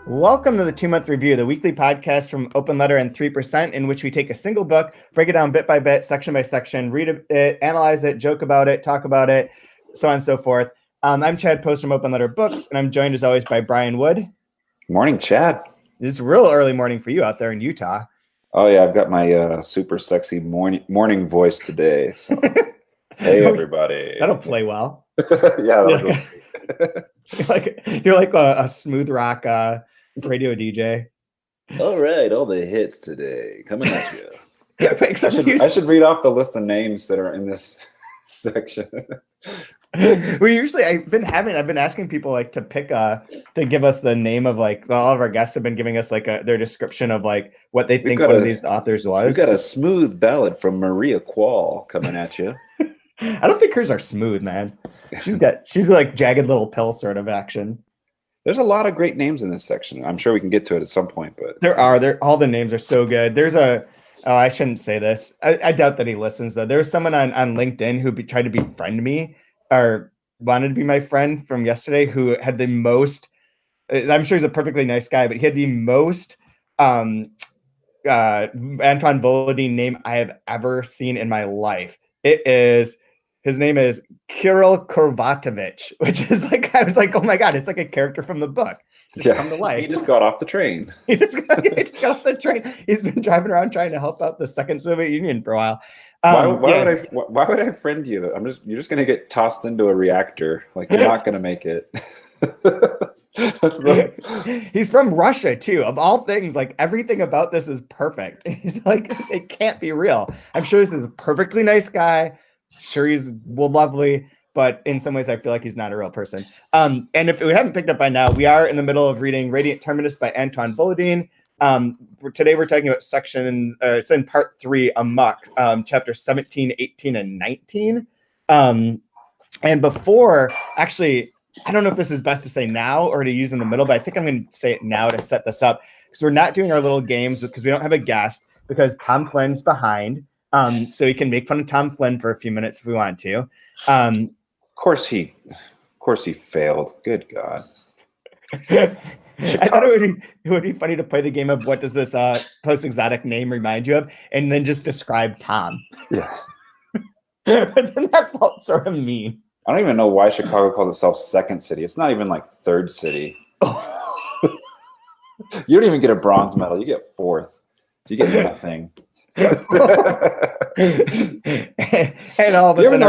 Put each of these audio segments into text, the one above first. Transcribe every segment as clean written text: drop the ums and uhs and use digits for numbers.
Welcome to the 2-Month Review, the weekly podcast from Open Letter and 3%, in which we take a single book, break it down bit by bit, section by section, read it, analyze it, joke about it, talk about it, so on and so forth. I'm Chad Post from Open Letter Books, and I'm joined as always by Brian Wood. Morning, Chad. It's real early morning for you out there in Utah. Oh yeah, I've got my super sexy morning voice today. So. Hey everybody. That'll play well. Yeah. You're like a smooth rock radio DJ. All right, all the hits today coming at you. I should read off the list of names that are in this section. I've been asking people like to pick to give us the name of all of our guests have been giving us their description of what they think one of these authors was. We've got a smooth ballad from Maria Quall coming at you. I don't think hers are smooth, man. She's like jagged little pill sort of action. There's a lot of great names in this section. I'm sure we can get to it at some point, but all the names are so good. There's I shouldn't say this. I doubt that he listens though. There was someone on LinkedIn who tried to befriend me or wanted to be my friend from yesterday who had the most, I'm sure he's a perfectly nice guy, but he had the most Anton Volodine name I have ever seen in my life. His name is Kirill Kurvatovich, which is I was like, oh my God, it's like a character from the book. Come to life. He just got off the train. He just got off the train. He's been driving around trying to help out the second Soviet Union for a while. Why would I friend you? You're just gonna get tossed into a reactor. You're not gonna make it. He's from Russia too. Of all things, everything about this is perfect. He's it can't be real. I'm sure this is a perfectly nice guy. Sure, he's lovely, but in some ways I feel like he's not a real person. And if we haven't picked up by now, we are in the middle of reading Radiant Terminus by Anton Volodine. Today we're talking about section, it's in part 3, Amok, chapter 17, 18, and 19. And before, actually, I don't know if this is best to say now or to use in the middle, but I think I'm going to say it now to set this up, because we're not doing our little games because we don't have a guest, because Tom Flynn's behind. So we can make fun of Tom Flynn for a few minutes if we want to. Of course he failed. Good God. I thought it would be funny to play the game of what does this post-exotic name remind you of, and then just describe Tom. Yeah. But then that felt sort of mean. I don't even know why Chicago calls itself second city. It's not even third city. You don't even get a bronze medal. You get fourth. You get nothing. And all of a sudden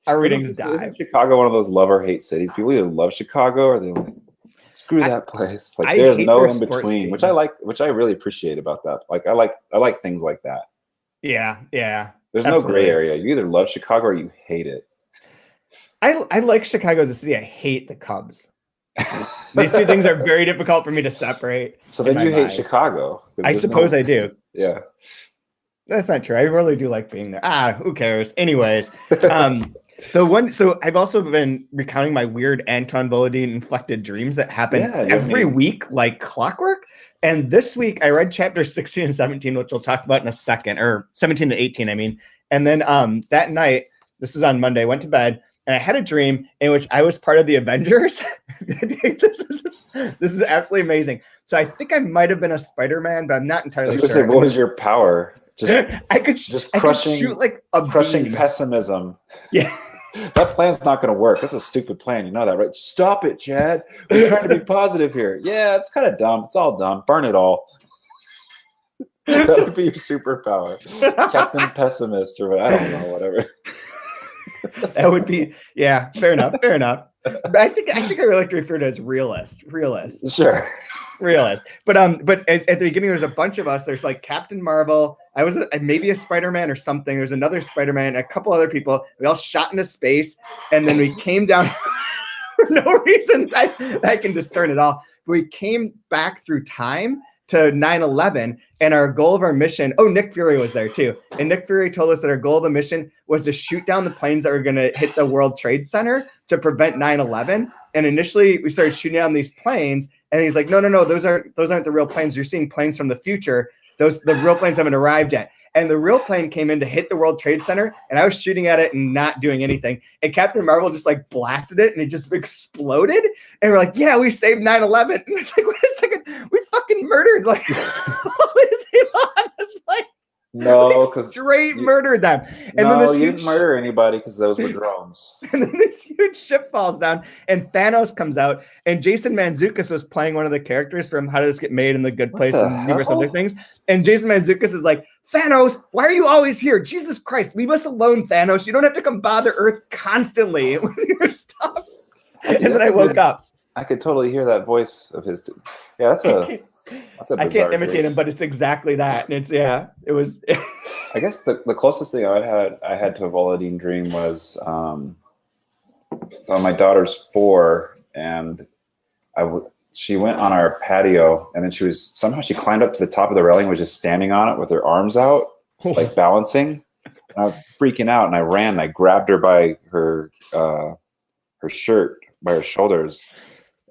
our ratings die. Isn't Chicago one of those love or hate cities? People either love Chicago or they're like, screw that place. There's no in between, which I like, which I really appreciate about that. I like things like that. Yeah. There's no gray area. You either love Chicago or you hate it. I like Chicago as a city. I hate the Cubs. These two things are very difficult for me to separate. So then you hate Chicago. I suppose I do. Yeah. That's not true. I really do like being there. Who cares? Anyways, so I've also been recounting my weird Anton Volodine inflected dreams that happen every week like clockwork. And this week I read chapter 16 and 17, which we'll talk about in a second, or 17 and 18, I mean. And then that night, this was on Monday, I went to bed and I had a dream in which I was part of the Avengers. This is absolutely amazing. So I think I might have been a Spider-Man, but I'm not entirely sure. What was your power? I could shoot like a crushing pessimism. Yeah. That plan's not going to work. That's a stupid plan. You know that, right? Stop it, Chad. We're trying to be positive here. Yeah, it's kind of dumb. It's all dumb. Burn it all. That would be your superpower. Captain Pessimist or I don't know, whatever. That would be, yeah, fair enough. But I think I really like to refer to it as realist. Sure. Realist. But at the beginning, there's a bunch of us. There's like Captain Marvel. I was maybe a Spider-Man or something. There's another Spider-Man, a couple other people. We all shot into space, and then we came down for no reason I can discern at all. We came back through time to 9/11, and our goal of our mission. Oh, Nick Fury was there too, and Nick Fury told us that our goal of the mission was to shoot down the planes that were going to hit the World Trade Center to prevent 9/11. And initially, we started shooting down these planes. And he's like, no, those aren't the real planes. You're seeing planes from the future. The real planes haven't arrived yet. And the real plane came in to hit the World Trade Center, and I was shooting at it and not doing anything. And Captain Marvel just like blasted it, and it just exploded. And we're like, yeah, we saved 9/11. And it's like, wait a second, we fucking murdered like all these people on this plane. No, because straight murdered them. And no, then you didn't murder anybody because those were drones. And then this huge ship falls down, and Thanos comes out. And Jason Mantzoukas was playing one of the characters from How Did This Get Made and The Good Place and numerous other things. And Jason Mantzoukas is like, Thanos, why are you always here? Jesus Christ, leave us alone, Thanos. You don't have to come bother Earth constantly with your stuff. And then I woke up. I could totally hear that voice of his. Yeah, that's a. I can't imitate him, but it's exactly that. And it's it was. I guess the closest thing I had to a Volodine dream was so my daughter's 4, and she went on our patio, and then she climbed up to the top of the railing, was just standing on it with her arms out, like balancing. And I was freaking out, and I ran, and I grabbed her by her shirt, by her shoulders,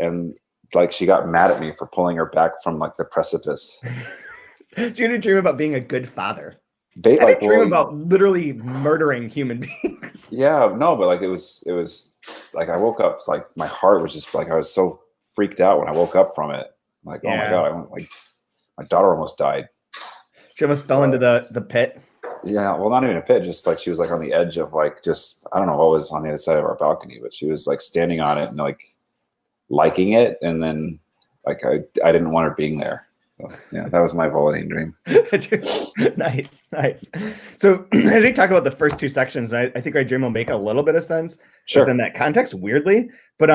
and like she got mad at me for pulling her back from like the precipice. So you had a dream about being a good father. I had a dream about literally murdering human beings. Yeah, no, but like it was like I woke up, like my heart was just like I was so freaked out when I woke up from it. Like, oh my God, my daughter almost died. She almost fell into the pit. Yeah, well, not even a pit, just like she was like on the edge of like just I don't know what was on the other side of our balcony, but she was like standing on it and like liking it, and then like I didn't want her being there. So yeah, that was my Volodine dream. Nice. So as we talk about the first 2 sections, I think our dream will make a little bit of sense within that context, weirdly. But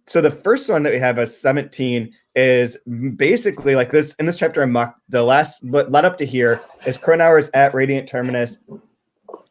so the first one that we have as 17 is basically like this in this chapter in Muck. The last what led up to here is Kronauer's at Radiant Terminus.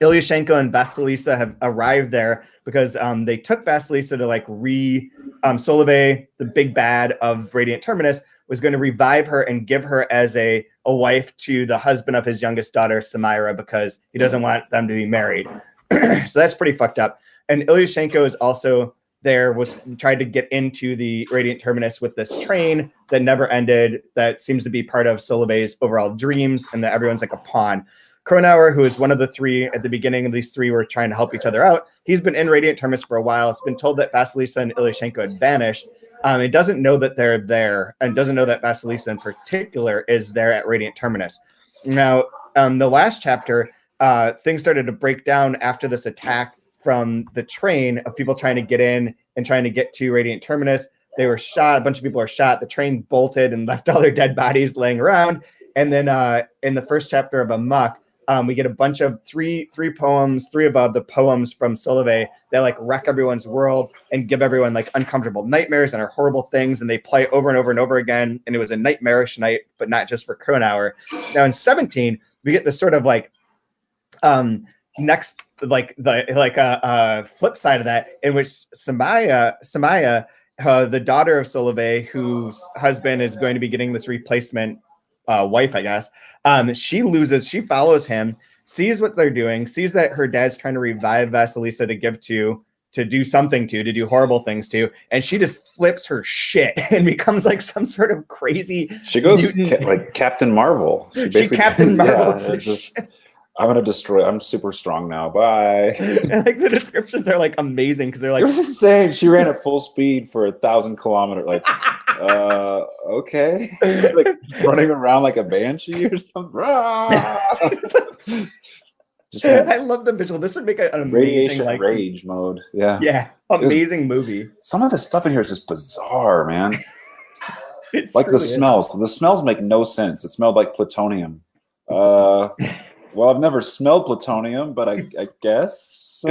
Ilyushenko and Vasilisa have arrived there because they took Vasilisa to like Solovyei, the big bad of Radiant Terminus, was going to revive her and give her as a wife to the husband of his youngest daughter, Samiya, because he doesn't want them to be married. So that's pretty fucked up. And Ilyushenko is also there, tried to get into the Radiant Terminus with this train that never ended, that seems to be part of Solovyei's overall dreams, and that everyone's like a pawn. Kronauer, who is one of the 3 at the beginning of these 3 were trying to help each other out. He's been in Radiant Terminus for a while. It's been told that Vasilisa and Ilyushenko had vanished. It doesn't know that they're there, and doesn't know that Vasilisa in particular is there at Radiant Terminus. Now, the last chapter, things started to break down after this attack from the train of people trying to get in and trying to get to Radiant Terminus. They were shot. A bunch of people are shot. The train bolted and left all their dead bodies laying around. And then in the first chapter of Amok, we get a bunch of three poems, 3 of the poems from Solovyei that like wreck everyone's world and give everyone like uncomfortable nightmares and are horrible things. And they play over and over and over again. And it was a nightmarish night, but not just for Kronauer. Now in 17, we get this sort of like next, like the flip side of that, in which Samiya, the daughter of Solovyei, whose husband is going to be getting this replacement wife, I guess. She follows him, sees what they're doing, sees that her dad's trying to revive Vasilisa to give to do something to do horrible things to, and she just flips her shit and becomes like some sort of crazy. She goes like Captain Marvel. She Captain Marvel. I'm gonna destroy. I'm super strong now. Bye. And like the descriptions are like amazing because they're like, it was insane. She ran at full speed for 1,000 kilometers. Like, okay, like running around like a banshee or something. I love the visual. This would make an amazing radiation like rage mode. Yeah, amazing movie. Some of the stuff in here is just bizarre, man. It's like the smells. The smells make no sense. It smelled like plutonium. Well, I've never smelled plutonium, but I guess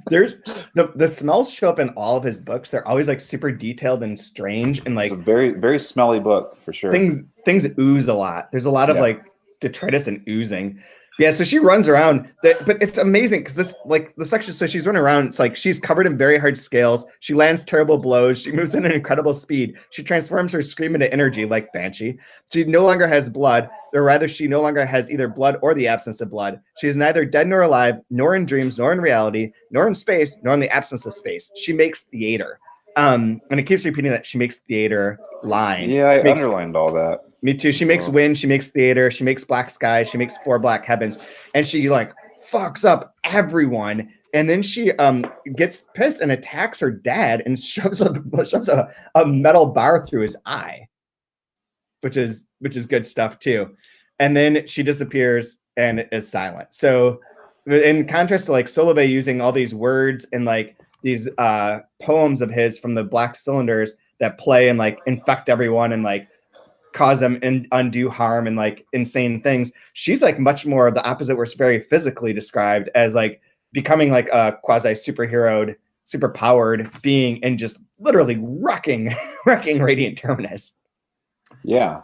There's the smells show up in all of his books. They're always like super detailed and strange, and it's like a very, very smelly book for sure. things ooze a lot. There's a lot of Yeah. like detritus and oozing. Yeah, so she runs around, but it's amazing because this, like the section, so she's running around. It's like she's covered in very hard scales. She lands terrible blows. She moves at an incredible speed. She transforms her scream into energy like Banshee. She no longer has blood, or rather, she no longer has either blood or the absence of blood. She is neither dead nor alive, nor in dreams, nor in reality, nor in space, nor in the absence of space. She makes theater. And it keeps repeating that she makes theater line. Yeah, I underlined all that. Me too. She makes wind, she makes theater, she makes black sky, she makes four black heavens, and she like fucks up everyone. And then she gets pissed and attacks her dad and shoves a metal bar through his eye, which is good stuff too. And then she disappears and is silent. So in contrast to like Solovyei using all these words and like these poems of his from the Black Cylinders that play and like infect everyone and like cause them undue harm and like insane things, she's like much more the opposite, where it's very physically described as like becoming like a quasi super powered being and just literally wrecking Radiant Terminus. Yeah,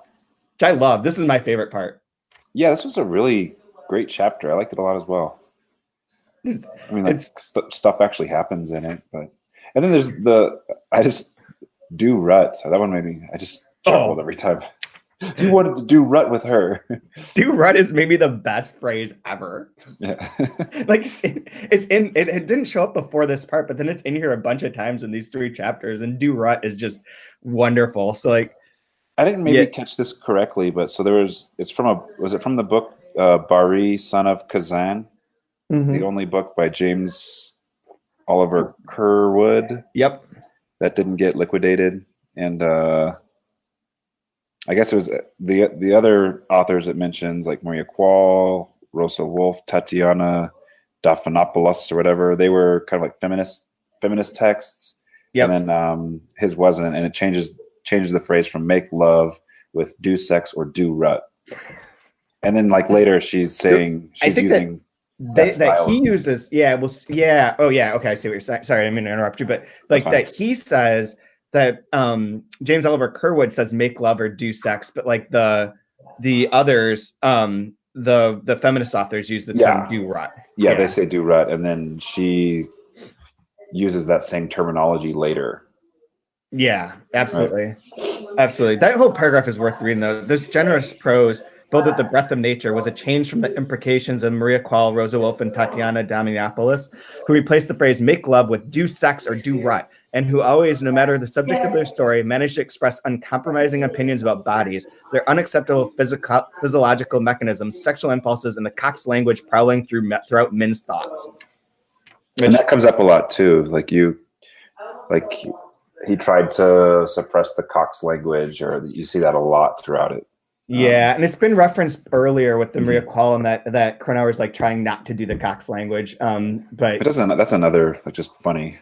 which I love. This is my favorite part. Yeah, this was a really great chapter. I liked it a lot as well. I mean, like, stuff actually happens in it, and then there's I just do rut. So that one made me. I just chuckled every time. You wanted to do rut with her. Do rut is maybe the best phrase ever. Yeah. Like it didn't show up before this part, but then it's in here a bunch of times in these 3 chapters, and do rut is just wonderful. So like, I didn't maybe catch this correctly, but so was it from the book Bari, Son of Kazan? Mm-hmm. The only book by James Oliver Curwood. Yep. That didn't get liquidated. And I guess it was the other authors it mentions, like Maria Quall, Rosa Wolf, Tatiana Daphonopoulos, or whatever. They were kind of like feminist texts. Yep. And then his wasn't, and it changes the phrase from make love with do sex or do rut. And then like later she's saying she's using that he uses, okay, I see what you're saying. Sorry, I didn't mean to interrupt you, but like that he says that James Oliver Curwood says make love or do sex, but like the others, the feminist authors use the term do rut. Yeah, they say do rut, and then she uses that same terminology later. Yeah, absolutely. Right. Absolutely. That whole paragraph is worth reading, though. This generous prose, filled with the breath of nature, was a change from the imprecations of Maria Quall, Rosa Wolf, and Tatiana Damianopoulos, who replaced the phrase make love with do sex or do rut, and who always, no matter the subject of their story, managed to express uncompromising opinions about bodies, their unacceptable physiological mechanisms, sexual impulses, and the Cox language prowling throughout men's thoughts. And that comes up a lot, too. He tried to suppress the Cox language, or you see that a lot throughout it. Yeah, and it's been referenced earlier with the Maria Quall and that Kronauer is like trying not to do the Cox language. But that's another like just funny.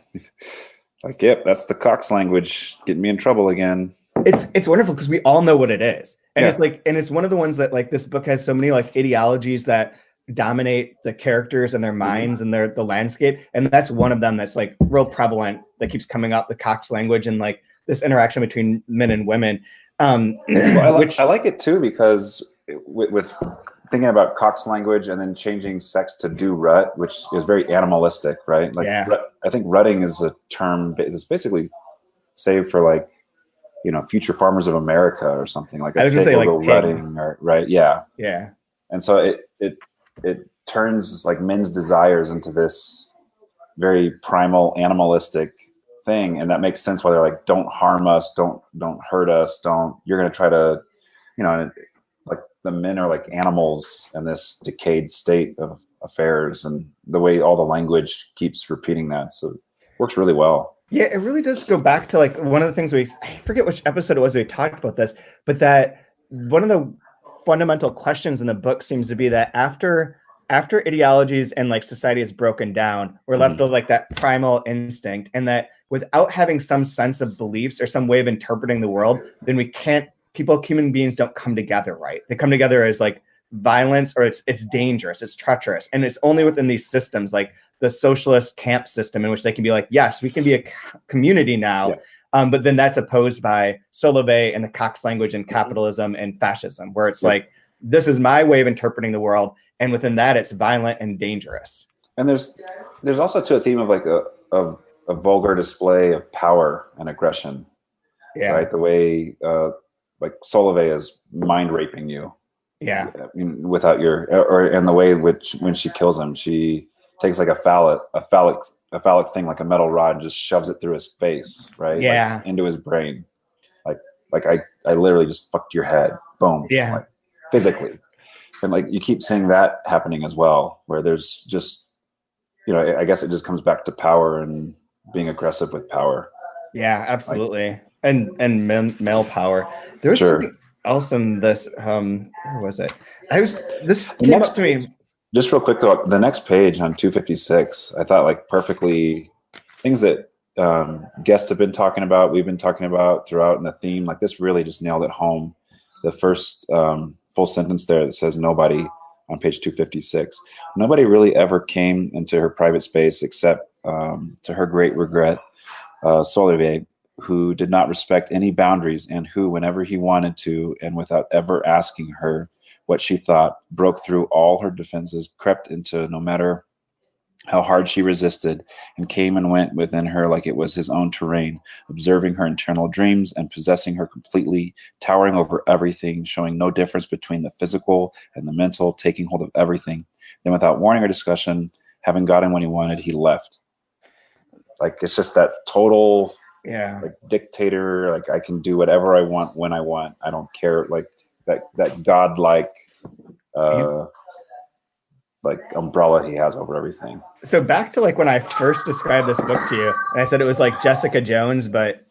Like, yep, that's the Cox language getting me in trouble again. It's wonderful because we all know what it is, and it's one of the ones that like this book has so many like ideologies that dominate the characters and their minds and the landscape, and that's one of them that's like real prevalent that keeps coming up, the Cox language and like this interaction between men and women. I like it too because with thinking about Cox language and then changing sex to do rut, which is very animalistic, right? Like I think rutting is a term that's basically saved for like, you know, future farmers of America or something like. I was gonna say like rutting, or right? Yeah. And so it turns like men's desires into this very primal animalistic thing, and that makes sense why they're like, don't harm us, don't hurt us, you're going to try to, you know, like the men are like animals in this decayed state of affairs, and the way all the language keeps repeating that, so it works really well. Yeah, it really does go back to like one of the things I forget which episode it was we talked about this, but that one of the fundamental questions in the book seems to be that after ideologies and like society is broken down, we're left with like that primal instinct, and that without having some sense of beliefs or some way of interpreting the world, then human beings don't come together right. They come together as like violence, or it's dangerous, it's treacherous, and it's only within these systems like the socialist camp system in which they can be like, yes, we can be a community now. But then that's opposed by Solovyei and the Cox language and capitalism and fascism, where it's like, this is my way of interpreting the world, and within that, it's violent and dangerous. And there's also to a theme of like a vulgar display of power and aggression, right? The way like Solovyei is mind raping you, without and the way which when she kills him, she takes like a phallic thing, like a metal rod, and just shoves it through his face, right? Like, into his brain. Like I literally just fucked your head, boom, like, physically. And like you keep seeing that happening as well, where there's just, I guess it just comes back to power and being aggressive with power. Yeah, absolutely. Like, and male power. There was something else in this. Where was it? This came up to me. Just real quick though, the next page on 256, I thought like perfectly things that guests have been talking about, we've been talking about throughout in the theme. Like this really just nailed it home. The first full sentence there that says nobody on page 256. Nobody really ever came into her private space except, to her great regret, Solovyei, who did not respect any boundaries and who, whenever he wanted to, and without ever asking her what she thought, broke through all her defenses, crept into no matter how hard she resisted, and came and went within her like it was his own terrain, observing her internal dreams and possessing her completely, towering over everything, showing no difference between the physical and the mental, taking hold of everything. Then without warning or discussion, having gotten what he wanted, he left. Like, it's just that total like dictator, like I can do whatever I want when I want. I don't care. Like that godlike like umbrella he has over everything. So back to like when I first described this book to you, and I said it was like Jessica Jones, but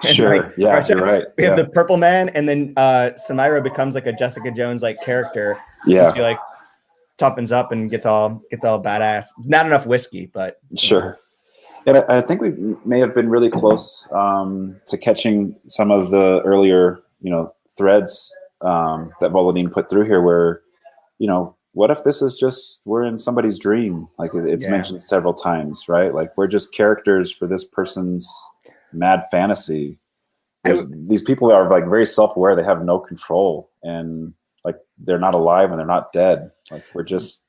sure, like yeah, Russia, you're right. We have the Purple Man, and then Samira becomes like a Jessica Jones like character. Yeah, she like toughens up and gets all badass. Not enough whiskey, but sure. And I think we may have been really close to catching some of the earlier, threads that Volodine put through here, where, what if this is just, we're in somebody's dream? Like it's mentioned several times, right? Like we're just characters for this person's mad fantasy. These people are like very self-aware. They have no control, and like they're not alive and they're not dead. Like we're just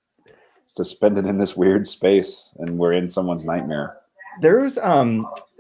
suspended in this weird space, and we're in someone's nightmare. There was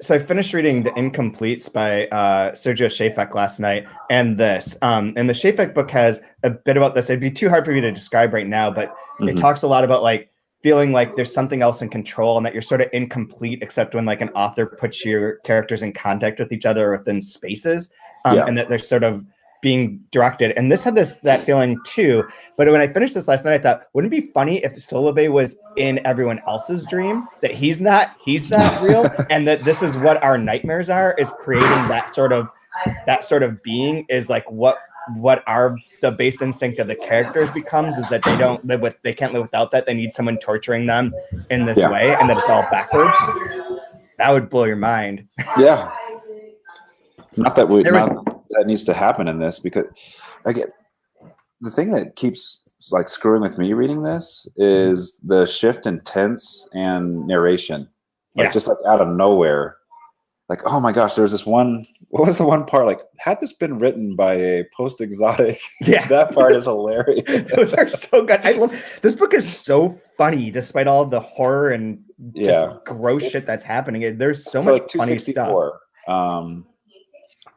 so I finished reading The Incompletes by Sergio Shafek last night, and this and the Shafek book has a bit about this. It'd be too hard for me to describe right now, but it talks a lot about like feeling like there's something else in control and that you're sort of incomplete except when like an author puts your characters in contact with each other within spaces, and that they're sort of being directed. And this had that feeling too. But when I finished this last night, I thought, wouldn't it be funny if Solovyei was in everyone else's dream, that he's not real, and that this is what our nightmares are, is creating that sort of being, is like what the base instinct of the characters becomes, is that they can't live without that. They need someone torturing them in this way, and that it's all backwards. That would blow your mind. Yeah. That needs to happen in this, because again, the thing that keeps like screwing with me reading this is the shift in tense and narration. Like just like out of nowhere. Like, oh my gosh, there's this one. What was the one part? Like, had this been written by a post-exotic, that part is hilarious. Those are so good. I love this book. Is so funny despite all the horror and just gross shit that's happening. There's so much like funny stuff.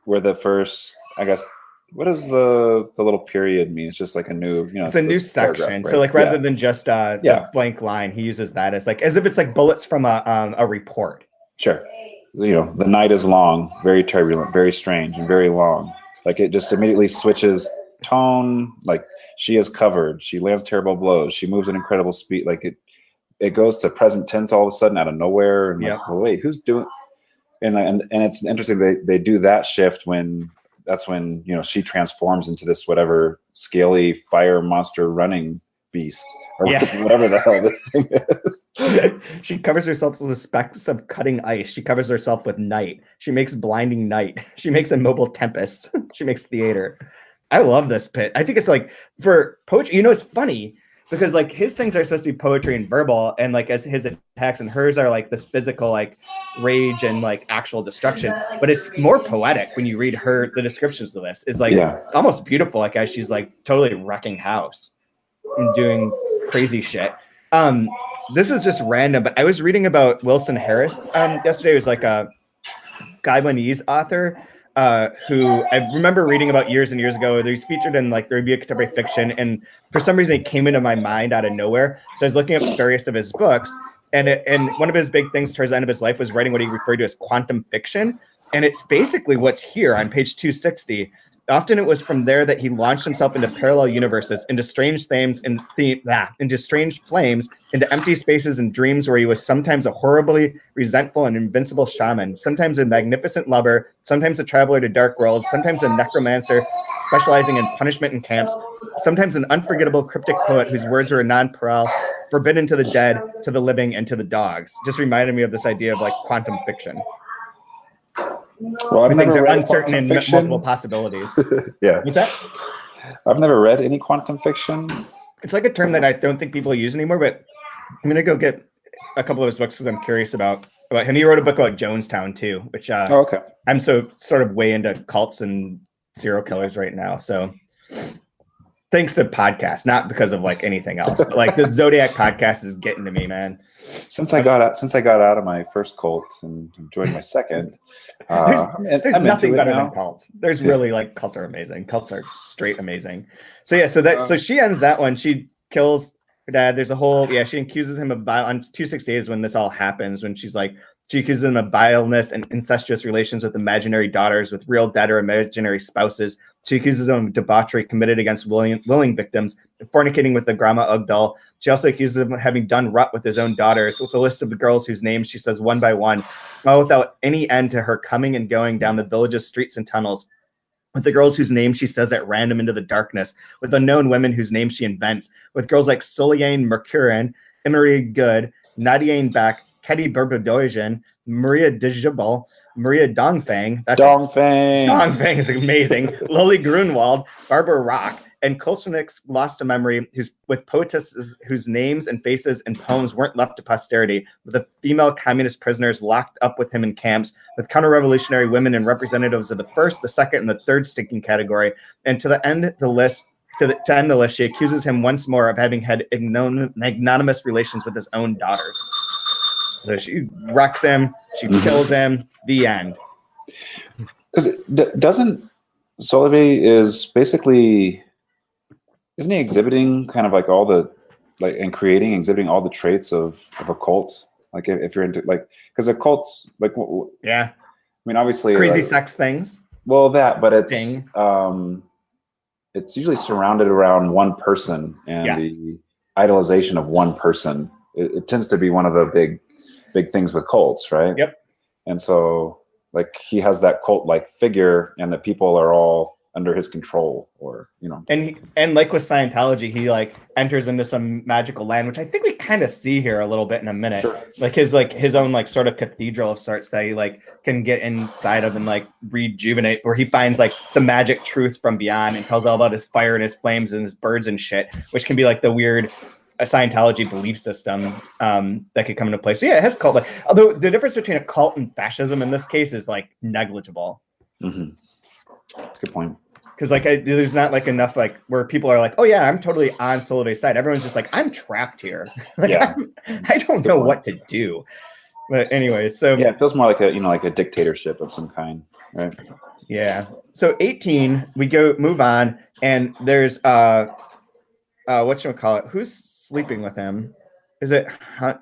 Where the first, I guess, what does the little period mean? It's just like a new, it's a new section. Right? So like rather than just the blank line, he uses that as like, as if it's like bullets from a report. Sure. The night is long, very turbulent, very strange, and very long. Like it just immediately switches tone. Like she is covered. She lands terrible blows. She moves at incredible speed. Like it goes to present tense all of a sudden out of nowhere. And like, well, wait, who's doing? And it's interesting they do that shift when she transforms into this whatever scaly fire monster running beast or whatever the hell this thing is. She covers herself with the specks of cutting ice. She covers herself with night. She makes blinding night. She makes immobile tempest. She makes theater. I love this pit. I think it's like for poetry, it's funny because like his things are supposed to be poetry and verbal, and like as his attacks, and hers are like this physical like rage and like actual destruction. But it's more poetic when you read the descriptions of this. It's like almost beautiful, like as she's like totally wrecking house and doing crazy shit. This is just random, but I was reading about Wilson Harris yesterday. It was like a Guyanese author who I remember reading about years and years ago. He's featured in like the Review of Contemporary Fiction, and for some reason it came into my mind out of nowhere. So I was looking up various of his books, and one of his big things towards the end of his life was writing what he referred to as quantum fiction, and it's basically what's here on page 260. Often it was from there that he launched himself into parallel universes, into strange themes, into strange flames, into empty spaces and dreams where he was sometimes a horribly resentful and invincible shaman, sometimes a magnificent lover, sometimes a traveler to dark worlds, sometimes a necromancer specializing in punishment in camps, sometimes an unforgettable cryptic poet whose words were non-paral, forbidden to the dead, to the living, and to the dogs. Just reminded me of this idea of like quantum fiction. Well, I've things never are read uncertain and multiple possibilities. Yeah. What's that? I've never read any quantum fiction. It's like a term that I don't think people use anymore, but I'm going to go get a couple of his books because I'm curious about him. He wrote a book about Jonestown too, which okay. I'm so sort of way into cults and serial killers right now. So thanks to podcasts, not because of like anything else, but like this Zodiac podcast is getting to me, man. Since I got out of my first cult and joined my second, there's nothing better than cults. There's really like cults are amazing. Cults are straight amazing. So yeah, so she ends that one. She kills her dad. There's a whole she accuses him of violence. 268 is when this all happens. When she accuses him of vileness and incestuous relations with imaginary daughters, with real dead or imaginary spouses. She accuses him of debauchery committed against willing victims, fornicating with the Grama Ugdal. She also accuses him of having done rut with his own daughters, with a list of the girls whose names she says one by one, all without any end to her coming and going down the village's streets and tunnels, with the girls whose names she says at random into the darkness, with unknown women whose names she invents, with girls like Solovyei Mercurin, Emery Good, Nadiane Beck, Ketty Berbadojan, Maria Dijabal, Maria Dongfang. Dongfang is amazing. Lily Grunwald, Barbara Rock, and Kolchnik's lost to memory, with poetesses whose names and faces and poems weren't left to posterity, with the female communist prisoners locked up with him in camps, with counter-revolutionary women and representatives of the first, the second, and the third stinking category. And to end the list, she accuses him once more of having had magnanimous relations with his own daughters. So she wrecks him, she kills him, the end. Because doesn't Solovyei isn't he exhibiting kind of like all the exhibiting all the traits of a cult? Like if you're into because a cult's like I mean obviously crazy sex things. Well, but it's usually surrounded around one person and the idolization of one person. It tends to be one of the big things with cults, right? Yep. And so like he has that cult-like figure, and the people are all under his control, or and like with Scientology, he like enters into some magical land, which I think we kind of see here a little bit in a minute. Sure. Like his own like sort of cathedral of sorts that he like can get inside of and like rejuvenate, where he finds like the magic truth from beyond and tells all about his fire and his flames and his birds and shit, which can be like the weird Scientology belief system that could come into play. So yeah, it has cult. Although the difference between a cult and fascism in this case is like negligible. Mm-hmm. That's a good point. Because like there's not like enough like where people are like, oh yeah, I'm totally on Solovyei's side. Everyone's just like, I'm trapped here. I don't know what to do. But anyway, so yeah, it feels more like a dictatorship of some kind, right? Yeah. So 18, we move on, and there's whatchamacallit, who's sleeping with him? Is it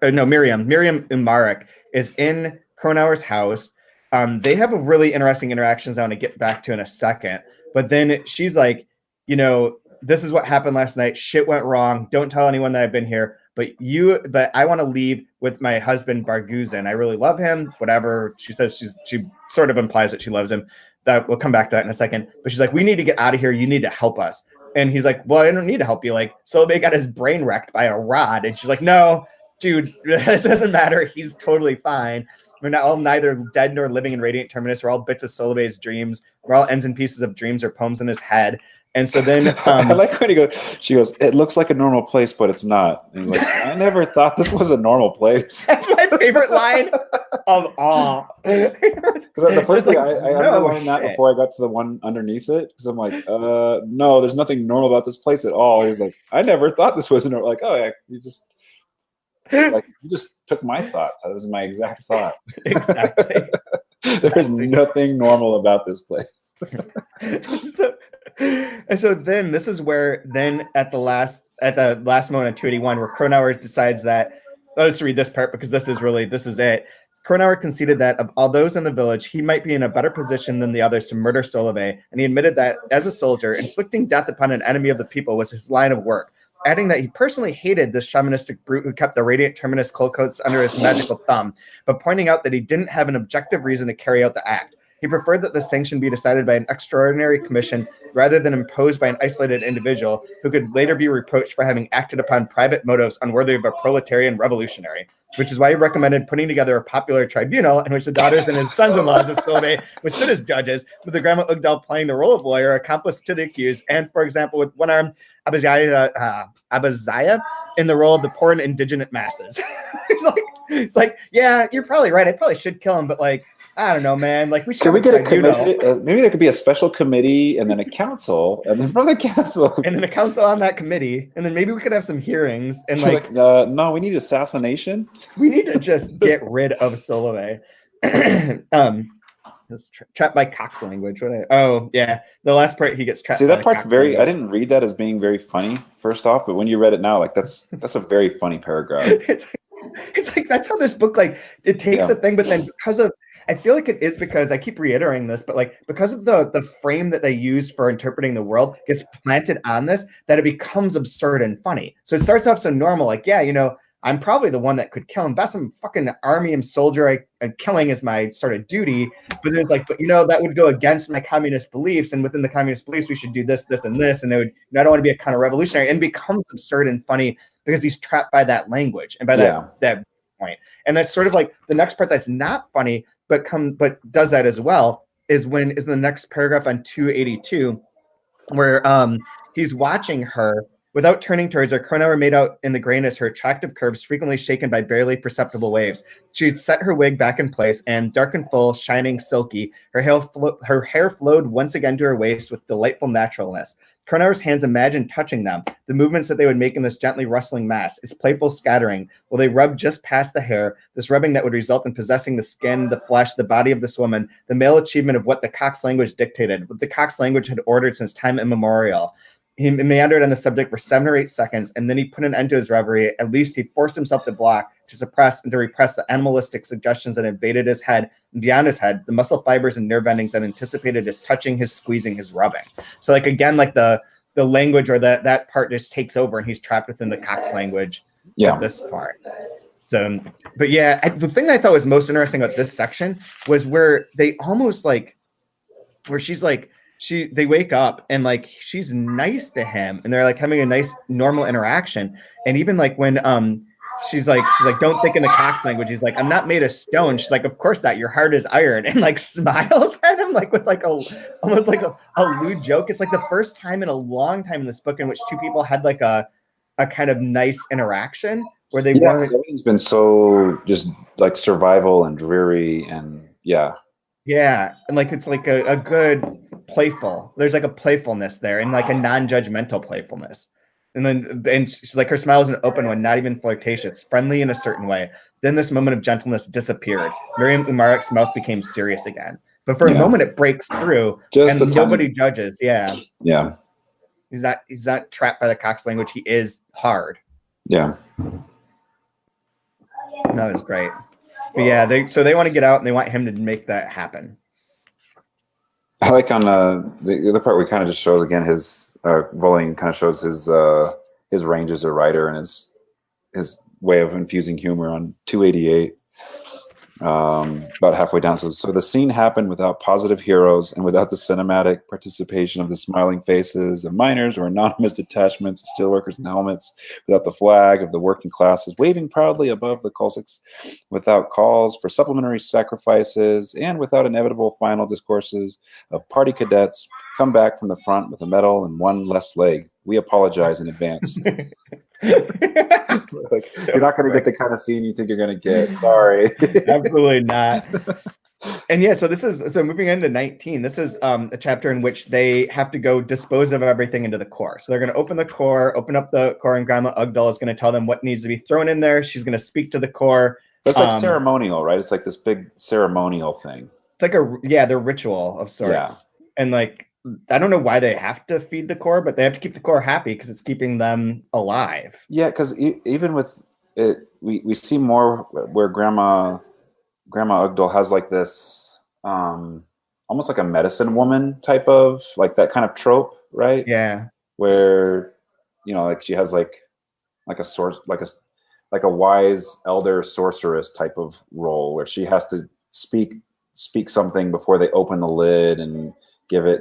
no, Miriam Umarek is in Kronauer's house. They have a really interesting interactions I want to get back to in a second. But then she's like, this is what happened last night. Shit went wrong. Don't tell anyone that I've been here. But I want to leave with my husband Barguzin. I really love him. Whatever. She says she sort of implies that she loves him. That we'll come back to that in a second. But she's like, we need to get out of here. You need to help us. And he's like, well, I don't need to help you. Like, Solovyei got his brain wrecked by a rod. And she's like, no, dude, this doesn't matter. He's totally fine. We're not all neither dead nor living in radiant Terminus. We're all bits of Solovyei's dreams. We're all ends and pieces of dreams or poems in his head. And so then I like when she goes, it looks like a normal place, but it's not. And he's like, I never thought this was a normal place. That's my favorite line of all. Because the first thing I underlined that shit. before I got to the one underneath it, because I'm like, no, there's nothing normal about this place at all. He's like, I never thought this was normal. Like, oh yeah, you just took my thoughts. That was my exact thought. Exactly. There is nothing normal about this place. So then this is where then at the last moment of 281 where Kronauer decides that, let's just read this part because this is it. Kronauer conceded that of all those in the village, he might be in a better position than the others to murder Solovyei, and he admitted that as a soldier, inflicting death upon an enemy of the people was his line of work, adding that he personally hated this shamanistic brute who kept the radiant Terminus coats under his magical thumb, but pointing out that he didn't have an objective reason to carry out the act. He preferred that the sanction be decided by an extraordinary commission rather than imposed by an isolated individual who could later be reproached for having acted upon private motives unworthy of a proletarian revolutionary, which is why he recommended putting together a popular tribunal in which the daughters and his sons-in-laws of Solovyei would sit as judges, with the grandma Ugdal playing the role of lawyer, accomplice to the accused, and, for example, with one-armed Abaziah in the role of the poor and indigenous masses. It's like, yeah, you're probably right. I probably should kill him, but like, I don't know, man. Like, we should. Can we get a committee? Maybe there could be a special committee, and then a council, and then from the council, and then a council on that committee, and then maybe we could have some hearings. And like, no, we need assassination. We need to just get rid of Solovyei. Trapped by Cox language. Oh yeah, the last part he gets trapped. See, that part's very. Language. I didn't read that as being very funny. First off, but when you read it now, like that's a very funny paragraph. It's like that's how this book, like, it takes a thing, but then because of, I feel like it is because I keep reiterating this, but like because of the frame that they used for interpreting the world gets planted on this, that it becomes absurd and funny. So it starts off so normal, like, yeah, you know, I'm probably the one that could kill him. Best I'm fucking army and soldier. Killing is my sort of duty. But then it's like, but you know, that would go against my communist beliefs. And within the communist beliefs, we should do this, this, and this. And they would, I don't want to be a counter-revolutionary. And it becomes absurd and funny because he's trapped by that language and by that point. And that's sort of like the next part that's not funny, but does that as well is the next paragraph on 282, where he's watching her. Without turning towards her, Kronauer made out in the grayness her attractive curves frequently shaken by barely perceptible waves. She'd set her wig back in place, and dark and full, shining silky, her hair flowed once again to her waist with delightful naturalness. Kronauer's hands imagined touching them, the movements that they would make in this gently rustling mass, its playful scattering, while they rubbed just past the hair, this rubbing that would result in possessing the skin, the flesh, the body of this woman, the male achievement of what the Cox language dictated, what the Cox language had ordered since time immemorial. He meandered on the subject for 7 or 8 seconds, and then he put an end to his reverie. At least he forced himself to block, to suppress, and to repress the animalistic suggestions that invaded his head, and beyond his head, the muscle fibers and nerve endings that anticipated his touching, his squeezing, his rubbing. So, like, again, like the language or that part just takes over, and he's trapped within the Cox language. Yeah, this part. So, but yeah, the thing that I thought was most interesting about this section was where they almost like, where she's like. They wake up and like she's nice to him and they're like having a nice normal interaction, and even like when she's like don't think in the Cox language, he's like, I'm not made of stone. She's like, of course not, your heart is iron, and like smiles at him like with like almost like a lewd joke. It's like the first time in a long time in this book in which two people had like a kind of nice interaction where they weren't. Everything's been so just like survival and dreary and yeah, and like it's like a good playful. There's like a playfulness there and like a non-judgmental playfulness. And she's like, her smile is an open one, not even flirtatious, friendly in a certain way. Then this moment of gentleness disappeared. Miriam Umarek's mouth became serious again. But for a moment it breaks through and nobody judges. Yeah. He's not trapped by the Cox language. He is hard. Yeah. That was great. But yeah, they want to get out and they want him to make that happen. I like on the other part, we kind of just shows again his Volodine kind of shows his range as a writer and his way of infusing humor on 288. About halfway down. So the scene happened without positive heroes and without the cinematic participation of the smiling faces of miners or anonymous detachments of steelworkers in helmets, without the flag of the working classes waving proudly above the Cossacks, without calls for supplementary sacrifices, and without inevitable final discourses of party cadets come back from the front with a medal and one less leg. We apologize in advance. Like, So you're not going to get the kind of scene you think you're going to get. Sorry. Absolutely not. And yeah, so moving into 19, this is a chapter in which they have to go dispose of everything into the core. So they're going to open up the core, and Grandma Ugdal is going to tell them what needs to be thrown in there. She's going to speak to the core. But it's like ceremonial, right? It's like this big ceremonial thing. It's like the ritual of sorts. Yeah. And like, I don't know why they have to feed the core, but they have to keep the core happy because it's keeping them alive. Yeah, because even with it, we see more where Grandma Ugdal has like this almost like a medicine woman type of, like that kind of trope, right? Yeah. Where, you know, like she has like a source, like a wise elder sorceress type of role where she has to speak something before they open the lid and give it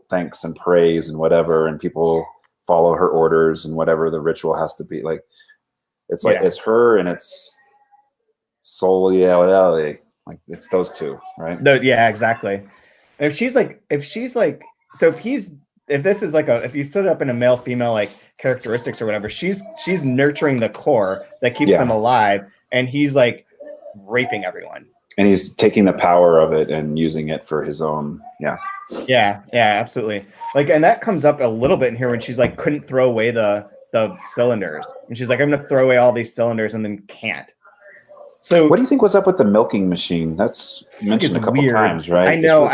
thanks and praise and whatever, and people follow her orders and whatever the ritual has to be. Like it's like it's her and it's Solovyei, like it's those two, right? Yeah, exactly. And if this is like if you put it up in a male female like characteristics or whatever, she's nurturing the core that keeps them alive, and he's like raping everyone. And he's taking the power of it and using it for his own. Yeah, absolutely. Like, and that comes up a little bit in here when she's like, couldn't throw away the cylinders. And she's like, I'm going to throw away all these cylinders, and then can't. So what do you think was up with the milking machine? That's mentioned a couple times, right? I know.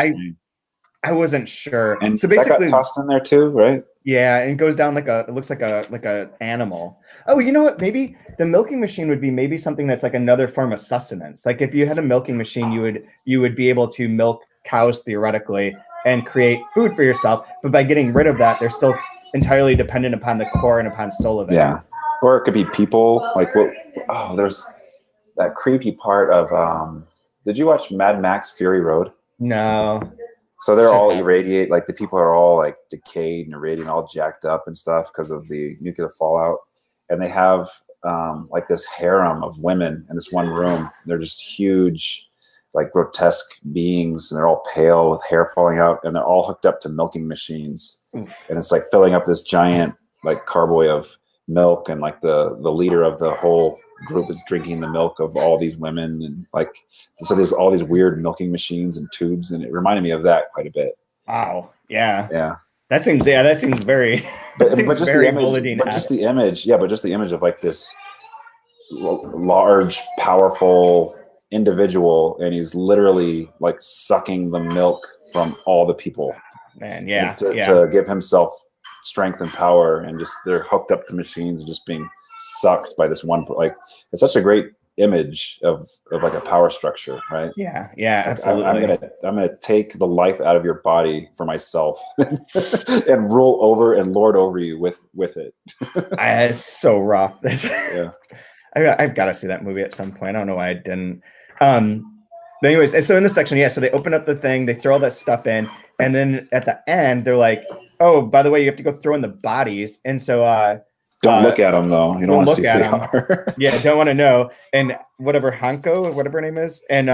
I wasn't sure. And so basically that got tossed in there too, right? Yeah, and it goes down it looks like a animal. Oh, you know what? Maybe the milking machine would be maybe something that's like another form of sustenance. Like if you had a milking machine, you would be able to milk cows theoretically and create food for yourself. But by getting rid of that, they're still entirely dependent upon the core and upon Solovyei. Yeah, or it could be people. Like there's that creepy part of. Did you watch Mad Max Fury Road? No. So they're all irradiate, like the people are all like decayed and irradiated, all jacked up and stuff because of the nuclear fallout. And they have like this harem of women in this one room. They're just huge, like grotesque beings, and they're all pale with hair falling out, and they're all hooked up to milking machines. Oof. And it's like filling up this giant like carboy of milk, and like the leader of the whole group is drinking the milk of all these women, and like so there's all these weird milking machines and tubes, and it reminded me of that quite a bit. Wow. Yeah. That seems very but just the image of like this large, powerful individual, and he's literally like sucking the milk from all the people. Man, to give himself strength and power, and just they're hooked up to machines and just being sucked by this one. Like it's such a great image of like a power structure, right? Yeah, absolutely. I'm gonna take the life out of your body for myself and rule over and lord over you with it. It's so rough. Yeah, I've got to see that movie at some point. I don't know why I didn't. But anyways, and so in this section, so they open up the thing, they throw all that stuff in, and then at the end, they're like, "Oh, by the way, you have to go throw in the bodies." And so don't look at them though. You don't want to see if they are. Yeah, don't want to know. And whatever her name is, and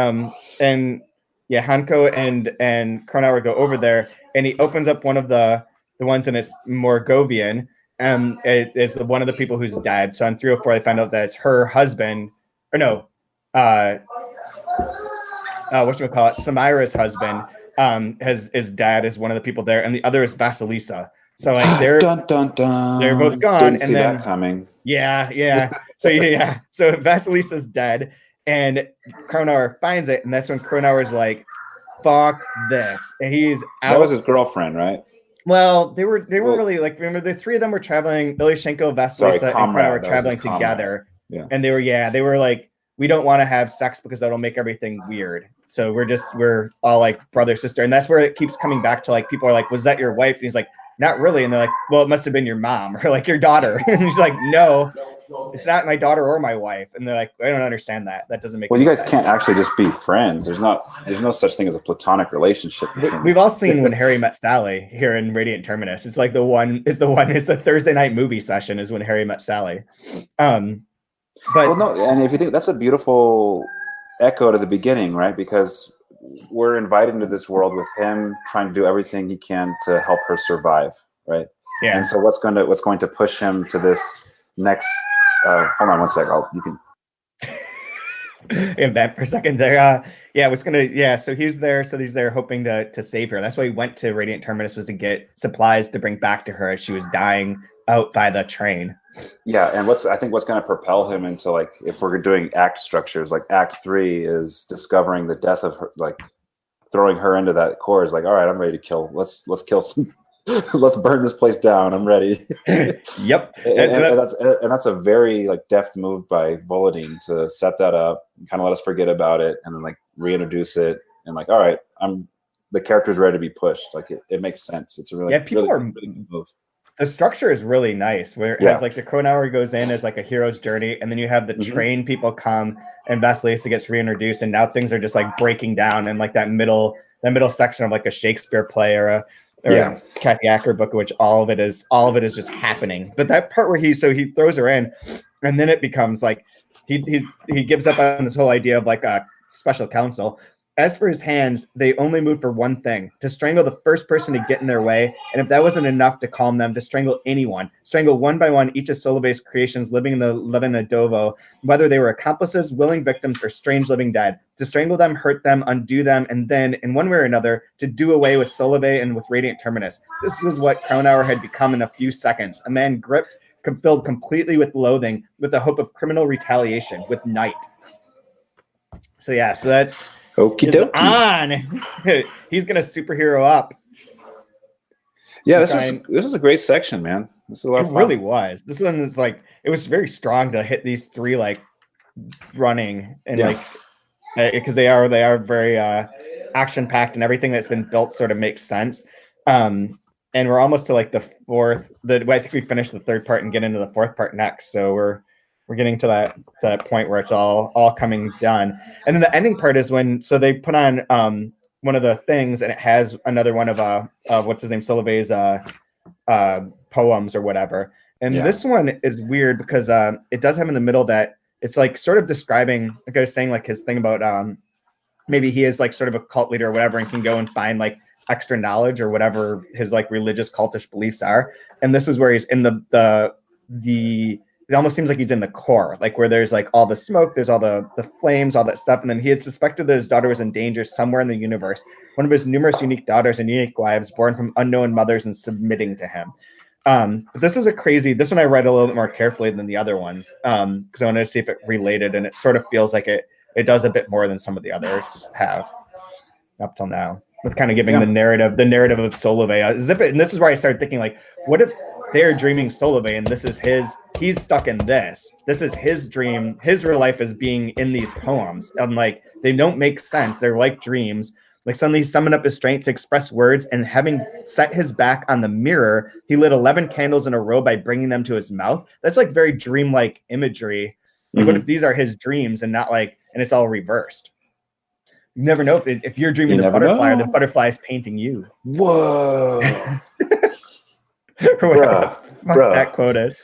Hanko and Kronauer go over there, and he opens up one of the ones, and it's Morgovian, and it is one of the people who's dead. So on 304, I found out that it's her husband, or no, whatchamacallit, Samira's husband is dead, is one of the people there, and the other is Vasilisa. So like they're they're both gone. Didn't see and then that coming. Yeah. So Vasilisa's dead, and Kronauer finds it, and that's when Kronauer's like, "Fuck this," and he's out. That was his girlfriend, right? Well, they were really like, remember the three of them were traveling. Ilyushenko, Vasilisa, and Kronauer were traveling together, and they were like, we don't want to have sex because that'll make everything weird. So we're all like brother, sister. And that's where it keeps coming back to like, people are like, was that your wife? And he's like, not really. And they're like, well, it must've been your mom or like your daughter. And he's like, no, it's not my daughter or my wife. And they're like, I don't understand that. That doesn't make Well, any you guys sense. can't actually just be friends. There's no such thing as a platonic relationship between We've all seen When Harry Met Sally here in Radiant Terminus. It's like it's a Thursday night movie session is When Harry Met Sally. But well, no, and if you think that's a beautiful echo to the beginning, right? Because we're invited into this world with him trying to do everything he can to help her survive, right? yeah. And so what's going to push him to this next? Hold on one sec. You can. In that for a second there. Yeah, was gonna. Yeah, so he's there. So he's there hoping to save her. That's why he went to Radiant Terminus, was to get supplies to bring back to her as she was dying out by the train. Yeah, and I think what's going to propel him into, like, if we're doing act structures, like Act 3 is discovering the death of her, like throwing her into that core is like, all right, I'm ready to kill. Let's kill some. Let's burn this place down. I'm ready. Yep, and that's a very like deft move by Volodine to set that up, and kind of let us forget about it, and then like reintroduce it, and like, all right, the character's ready to be pushed. Like it makes sense. It's a really really good move. The structure is really nice, where it has like the Kronauer goes in as like a hero's journey, and then you have the train people come, and Vasilisa gets reintroduced, and now things are just like breaking down in like that middle section of like a Shakespeare play or a Kathy Acker book, in which all of it is just happening. But that part where he throws her in, and then it becomes like he gives up on this whole idea of like a special counsel. As for his hands, they only move for one thing: to strangle the first person to get in their way, and if that wasn't enough to calm them, to strangle anyone. Strangle one by one each of Solovyei's creations living in the Levinadovo, whether they were accomplices, willing victims, or strange living dead. To strangle them, hurt them, undo them, and then, in one way or another, to do away with Solovyei and with Radiant Terminus. This was what Kronauer had become in a few seconds: a man gripped, filled completely with loathing, with the hope of criminal retaliation, with night. So that's... Okie dokie. On. He's gonna superhero up. Yeah, this was a great section, man. This is a lot of fun. It really was. This one is like, it was very strong to hit these three like running and like, because they are very action packed, and everything that's been built sort of makes sense. And we're almost to like the fourth. I think we finished the third part and get into the fourth part next. So we're getting to that point where it's all coming done. And then the ending part is when, so they put on one of the things, and it has another one of what's his name, Solovyei's poems or whatever. And this one is weird because it does have in the middle that it's like sort of describing, like I was saying, like his thing about maybe he is like sort of a cult leader or whatever, and can go and find like extra knowledge or whatever his like religious cultish beliefs are. And this is where he's in the it almost seems like he's in the core, like where there's like all the smoke, there's all the flames, all that stuff. And then he had suspected that his daughter was in danger somewhere in the universe. One of his numerous unique daughters and unique wives born from unknown mothers and submitting to him. But this one I read a little bit more carefully than the other ones, because I wanted to see if it related, and it sort of feels like it does a bit more than some of the others have up till now, with kind of giving the narrative of Solovyei. And this is where I started thinking, like, what if they're dreaming Solovyei, and he's stuck in this. This is his dream. His real life is being in these poems. And like, they don't make sense. They're like dreams. Like, suddenly he summoned up his strength to express words, and having set his back on the mirror, he lit 11 candles in a row by bringing them to his mouth. That's like very dreamlike imagery. Like, what if these are his dreams and not like, and it's all reversed? You never know if you're dreaming the butterfly, or the butterfly is painting you. Whoa. Or whatever that quote is.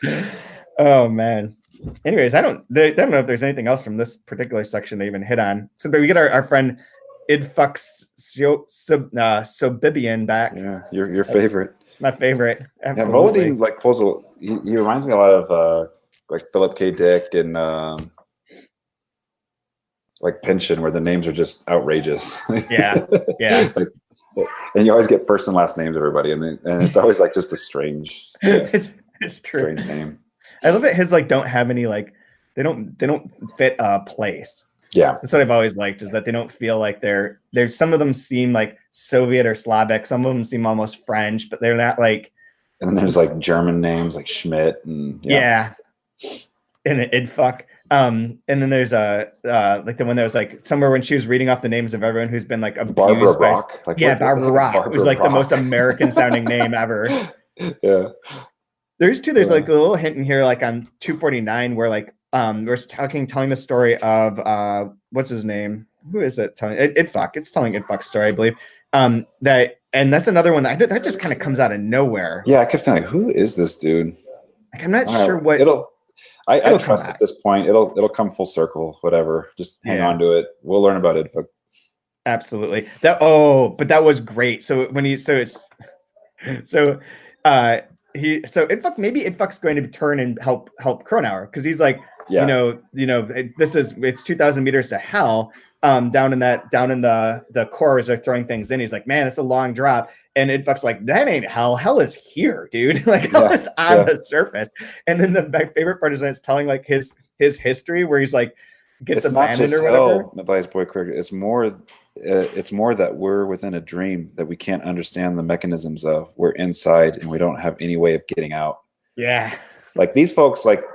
Oh man. Anyways, I don't know if there's anything else from this particular section to even hit on. So, but we get our friend Idfux Sobibian back. Yeah, your favorite. My favorite. Absolutely. Yeah, Volodine like pulls he reminds me a lot of like Philip K. Dick and like Pynchon, where the names are just outrageous. Yeah. Like, and you always get first and last names of everybody, and it's always like just a strange, it's true, strange name. I love that his like don't have any like they don't fit a place. Yeah, that's what I've always liked, is that they don't feel like they're some of them seem like Soviet or Slavic, some of them seem almost French, but they're not like. And then there's like German names like Schmidt and and Idfuck. And then there's like the one that was like somewhere when she was reading off the names of everyone who's been like abused Barbara by Rock. Like, Barbara Rock. It was like the most American sounding name ever. Yeah. There's like a little hint in here, like on 249, where like we're telling the story of what's his name? Who is it telling? It's telling Idfuck's story, I believe. That's another one that just kind of comes out of nowhere. Yeah, I kept thinking, who is this dude? Like, I'm not sure what I trust at this point. It'll come full circle. Whatever. Just hang on to it. We'll learn about it. Absolutely. But that was great. So Idfuck's going to turn and help Kronauer, because he's like, it's 2,000 meters to hell. Down in the cores are throwing things in. He's like, man, it's a long drop. And Idfuck's like, that ain't hell. Hell is here, dude. Like, hell is on the surface. And then my favorite part is when it's telling like his history, where he's like gets abandoned or whatever. Matthias Boy Krieger. It's more that we're within a dream that we can't understand the mechanisms of. We're inside and we don't have any way of getting out. Yeah. Like these folks, like,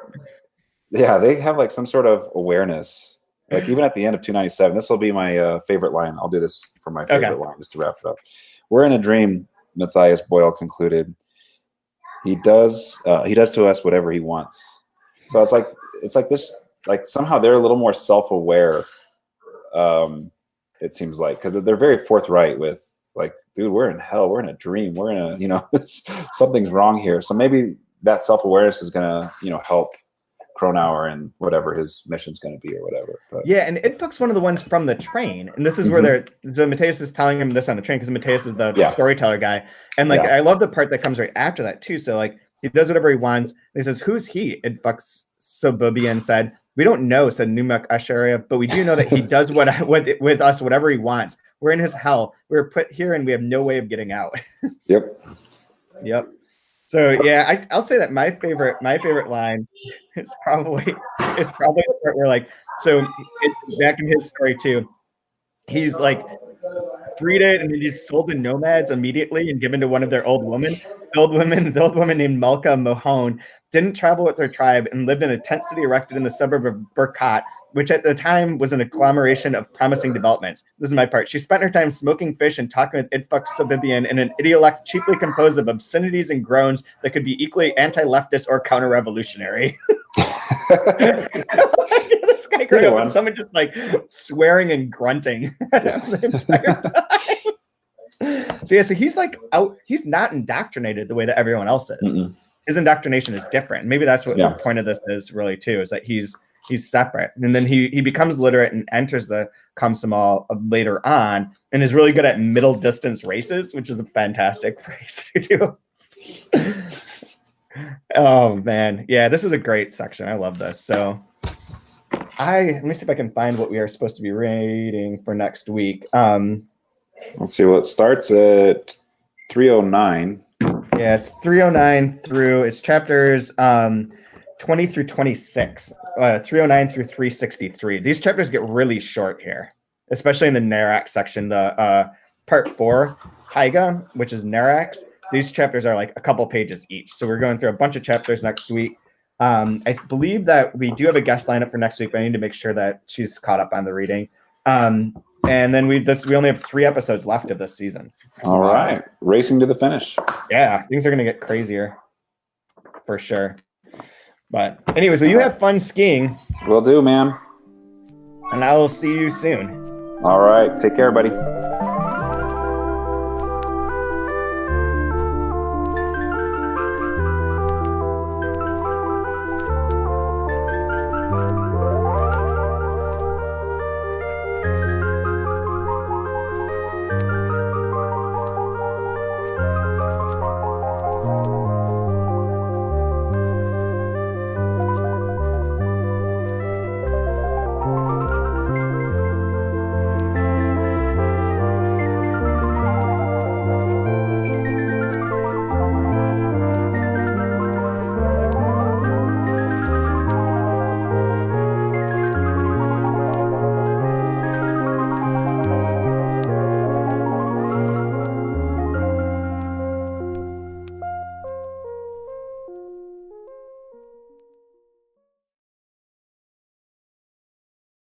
yeah, they have like some sort of awareness. Like even at the end of 297, this will be my favorite line. I'll do this for my favorite line just to wrap it up. We're in a dream, Matthias Boyle concluded. He does to us whatever he wants. So it's like this, like somehow they're a little more self-aware. It seems like, because they're very forthright with like, dude, we're in hell, we're in a dream, we're in a, something's wrong here. So maybe that self-awareness is gonna, help Kronauer and whatever his mission's going to be or whatever. But yeah, and Idfuck's one of the ones from the train, and this is where Matthias is telling him this on the train, because Matthias is the storyteller guy, and like I love the part that comes right after that too. So like he does whatever he wants. He says, "Who's he?" Idfuck's Sobubian said, "We don't know," said Numak Asheria, "but we do know that he does with us whatever he wants. We're in his hell. We're put here, and we have no way of getting out." Yep. So yeah, I'll say that my favorite line is probably the part where like, so back in his story too, he's like freed it and he's sold to nomads immediately and given to one of their old women. The old woman named Malka Mohone didn't travel with her tribe and lived in a tent city erected in the suburb of Burkat, which at the time was an agglomeration of promising developments. This is my part. She spent her time smoking fish and talking with Idfuck Sobibian in an idiolect chiefly composed of obscenities and groans that could be equally anti-leftist or counter-revolutionary. This guy grew up with someone just like swearing and grunting the entire time. So he's like he's not indoctrinated the way that everyone else is. His indoctrination is different. Maybe that's what the point of this is really too, is that he's separate. And then he becomes literate and enters the Komsomol later on and is really good at middle distance races, which is a fantastic phrase to do. Oh man. Yeah, this is a great section. I love this. So let me see if I can find what we are supposed to be reading for next week. Let's see. Well, it starts at 309. Yes, 309 through it's chapters 20 through 26, 309 through 363. These chapters get really short here, especially in the Narax section. The part 4, Taiga, which is Narax. These chapters are like a couple pages each. So we're going through a bunch of chapters next week. I believe that we do have a guest lineup for next week, but I need to make sure that she's caught up on the reading. And then we only have 3 episodes left of this season. All right. Racing to the finish. Yeah, things are going to get crazier for sure. But anyways, you have fun skiing. Will do, man. And I will see you soon. All right. Take care, buddy.